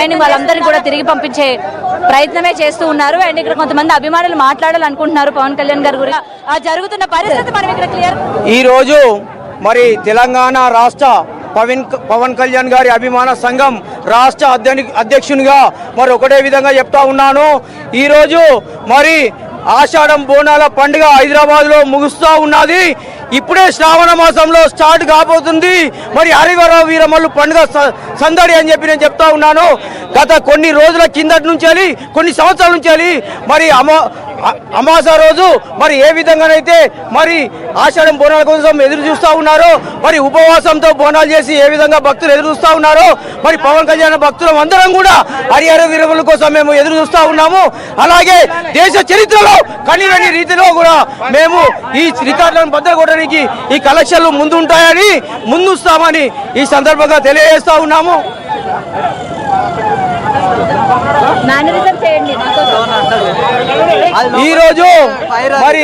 Remaining వాళ్ళందరినీ కూడా తిరిగి పంపించే ప్రయత్నమే చేస్తూ ఉన్నారు. అండ్ ఇక్కడ కొంతమంది అభిమానులు మాట్లాడాలనుకుంటున్నారు పవన్ కళ్యాణ్ గారి గురించి. జరుగుతున్న పరిస్థితి మనం ఇక్కడ క్లియర్. ఈ రోజు మరి తెలంగాణ రాష్ట్ర పవన్ కళ్యాణ్ గారి అభిమాన సంఘం రాష్ట్ర అధ్యక్షునిగా మరి ఒకటే విధంగా చెప్తా ఉన్నాను. ఈరోజు మరి ఆషాఢం బోనాల పండుగ హైదరాబాద్లో ముగుస్తూ ఉన్నది. ఇప్పుడే శ్రావణ మాసంలో స్టార్ట్ కాబోతుంది. మరి హరివర వీరమల్లు పండుగ సందడి అని చెప్పి నేను చెప్తా ఉన్నాను. గత కొన్ని రోజుల కిందటి నుంచి కొన్ని సంవత్సరాల నుంచి మరి అమాస రోజు మరి ఏ విధంగానైతే మరి ఆషాఢం బోనాల కోసం ఎదురు చూస్తూ ఉన్నారో, మరి ఉపవాసంతో బోనాలు చేసి ఏ విధంగా భక్తులు ఎదురు చూస్తూ ఉన్నారో, మరి పవన్ కళ్యాణ్ భక్తులం అందరం కూడా హరిహర వీరమల్లు కోసం మేము ఎదురు చూస్తూ ఉన్నాము. అలాగే దేశ చరిత్రలో కనీరని రీతిలో కూడా మేము ఈ రికార్డులను బద్దలగొట్టడానికి ఈ కలెక్షన్లు ముందుంటాయని ముందుస్తామని ఈ సందర్భంగా తెలియజేస్తా ఉన్నాము. ఈ రోజు మరి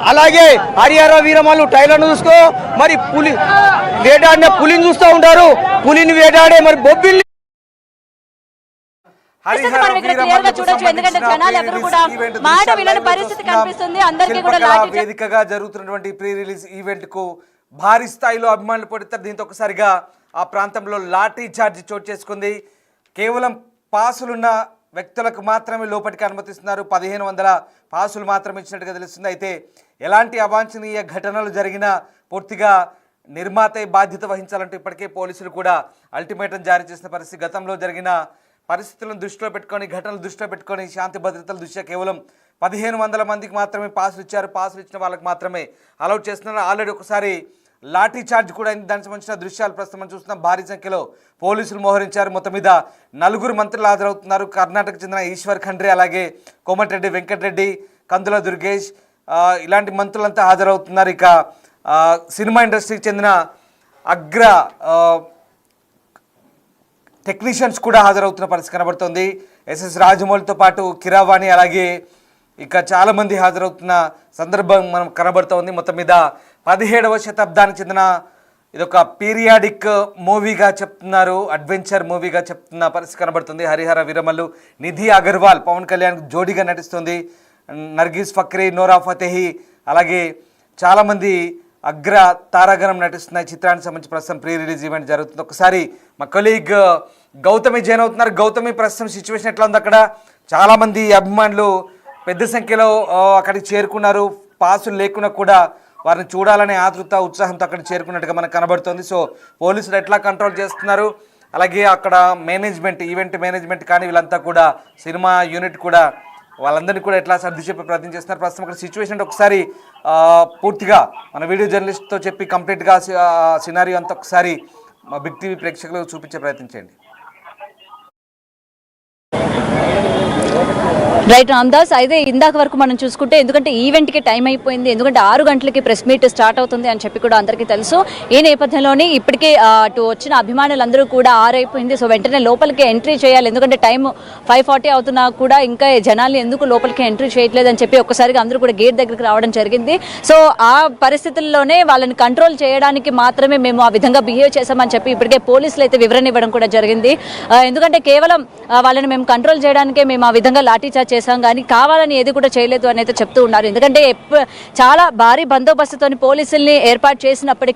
అలాగే హరిహర వీరమల్లు టైలర్ను చూసుకో, మరి పులి వేటాడిన పులిని చూస్తూ ఉంటారు, పులిని వేటాడే మరి బొబ్బిల్ని వేదికగా జరుగుతున్నటువంటి ప్రీ రిలీజ్ ఈవెంట్ కు భారీ స్థాయిలో అభిమానులు పడతారు. దీంతో ఒకసారిగా ఆ ప్రాంతంలో లాఠీ చార్జ్ చోటు చేసుకుంది. కేవలం పాసులున్న వ్యక్తులకు మాత్రమే లోపలికి అనుమతిస్తున్నారు. 1500 పాసులు మాత్రమే ఇచ్చినట్టుగా తెలుస్తుంది. అయితే ఎలాంటి అవాంఛనీయ ఘటనలు జరిగినా పూర్తిగా నిర్మాత బాధ్యత వహించాలంటూ ఇప్పటికే పోలీసులు కూడా అల్టిమేటం జారీ చేసిన పరిస్థితి. గతంలో జరిగిన పరిస్థితులను దృష్టిలో పెట్టుకొని, ఘటనలు దృష్టిలో పెట్టుకొని శాంతి భద్రతల దృష్ట్యా కేవలం 1500 మందికి మాత్రమే పాసులు ఇచ్చారు. పాసులు ఇచ్చిన వాళ్ళకి మాత్రమే అలౌట్ చేస్తున్నారు. ఆల్రెడీ ఒకసారి లాఠీ చార్జ్ కూడా అయింది. దానికి సంబంధించిన దృశ్యాలు ప్రస్తుతం మనం చూస్తున్నాం. భారీ సంఖ్యలో పోలీసులు మోహరించారు. మొత్తం మీద 4 మంత్రులు హాజరవుతున్నారు. కర్ణాటకకు చెందిన ఈశ్వర్ ఖండ్రే, అలాగే కోమటిరెడ్డి వెంకటరెడ్డి, కందుల దుర్గేష్, ఇలాంటి మంత్రులంతా హాజరవుతున్నారు. ఇక సినిమా ఇండస్ట్రీకి చెందిన అగ్ర టెక్నీషియన్స్ కూడా హాజరవుతున్న పరిస్థితి కనబడుతుంది. ఎస్ఎస్ రాజమౌళితో పాటు కిరావాణి, అలాగే ఇక చాలామంది హాజరవుతున్న సందర్భం మనం కనబడుతోంది. మొత్తం మీద 17వ శతాబ్దానికి చెందిన ఇదొక పీరియాడిక్ మూవీగా చెప్తున్నారు, అడ్వెంచర్ మూవీగా చెప్తున్న పరిస్థితి కనబడుతుంది. హరిహర వీరమల్లు, నిధి అగర్వాల్ పవన్ కళ్యాణ్ జోడీగా నటిస్తుంది. నర్గీస్ ఫక్రీ, నోరా ఫతేహి, అలాగే చాలామంది అగ్ర తారాగణం నటిస్తున్న చిత్రానికి సంబంధించి ప్రస్తుతం ప్రీ రిలీజ్ ఈవెంట్ జరుగుతుంది. ఒకసారి మా కొలీగ్ గౌతమి జాయిన్ అవుతున్నారు. గౌతమి, ప్రస్తుతం సిచ్యువేషన్ ఎట్లా ఉంది అక్కడ? చాలామంది అభిమానులు పెద్ద సంఖ్యలో అక్కడికి చేరుకున్నారు. పాసులు లేకున్నా కూడా వారిని చూడాలనే ఆతృత, ఉత్సాహంతో అక్కడ చేరుకున్నట్టుగా మనకు కనబడుతుంది. సో పోలీసులు ఎట్లా కంట్రోల్ చేస్తున్నారు, అలాగే అక్కడ మేనేజ్మెంట్, ఈవెంట్ మేనేజ్మెంట్ కానీ వీళ్ళంతా కూడా, సినిమా యూనిట్ కూడా, వాళ్ళందరినీ కూడా ఎట్లా సర్ది చెప్పే ప్రయత్నం చేస్తున్నారు. ప్రస్తుతం అక్కడ సిచ్యువేషన్ ఒకసారి పూర్తిగా మన వీడియో జర్నలిస్ట్తో చెప్పి కంప్లీట్గా సినారియో అంతా ఒకసారి మా బిగ్ టీవీ ప్రేక్షకులకు చూపించే ప్రయత్నం చేయండి. రైట్ రామ్దాస్, అయితే ఇందాక వరకు మనం చూసుకుంటే, ఎందుకంటే ఈవెంట్కి టైం అయిపోయింది, ఎందుకంటే 6 గంటలకి ప్రెస్ మీట్ స్టార్ట్ అవుతుంది అని చెప్పి కూడా అందరికీ తెలుసు. ఈ నేపథ్యంలోనే ఇప్పటికే అటు వచ్చిన అభిమానులందరూ కూడా 6 అయిపోయింది. సో వెంటనే లోపలికి ఎంట్రీ చేయాలి, ఎందుకంటే టైం 5:40 అవుతున్నా కూడా ఇంకా జనాల్ని ఎందుకు లోపలికి ఎంట్రీ చేయట్లేదు అని చెప్పి ఒక్కసారిగా అందరూ కూడా గేట్ దగ్గరికి రావడం జరిగింది. సో ఆ పరిస్థితుల్లోనే వాళ్ళని కంట్రోల్ చేయడానికి మాత్రమే మేము ఆ విధంగా బిహేవ్ చేశామని చెప్పి ఇప్పటికే పోలీసులు అయితే వివరణ ఇవ్వడం కూడా జరిగింది. ఎందుకంటే కేవలం వాళ్ళని మేము కంట్రోల్ చేయడానికే మేము ఆ విధంగా లాఠీ చార్జ్ చేశాం, కానీ కావాలని ఏది కూడా చేయలేదు అని అయితే చెప్తూ ఉన్నారు. ఎందుకంటే చాలా భారీ బందోబస్తుతో పోలీసుల్ని ఏర్పాటు చేసినప్పటికీ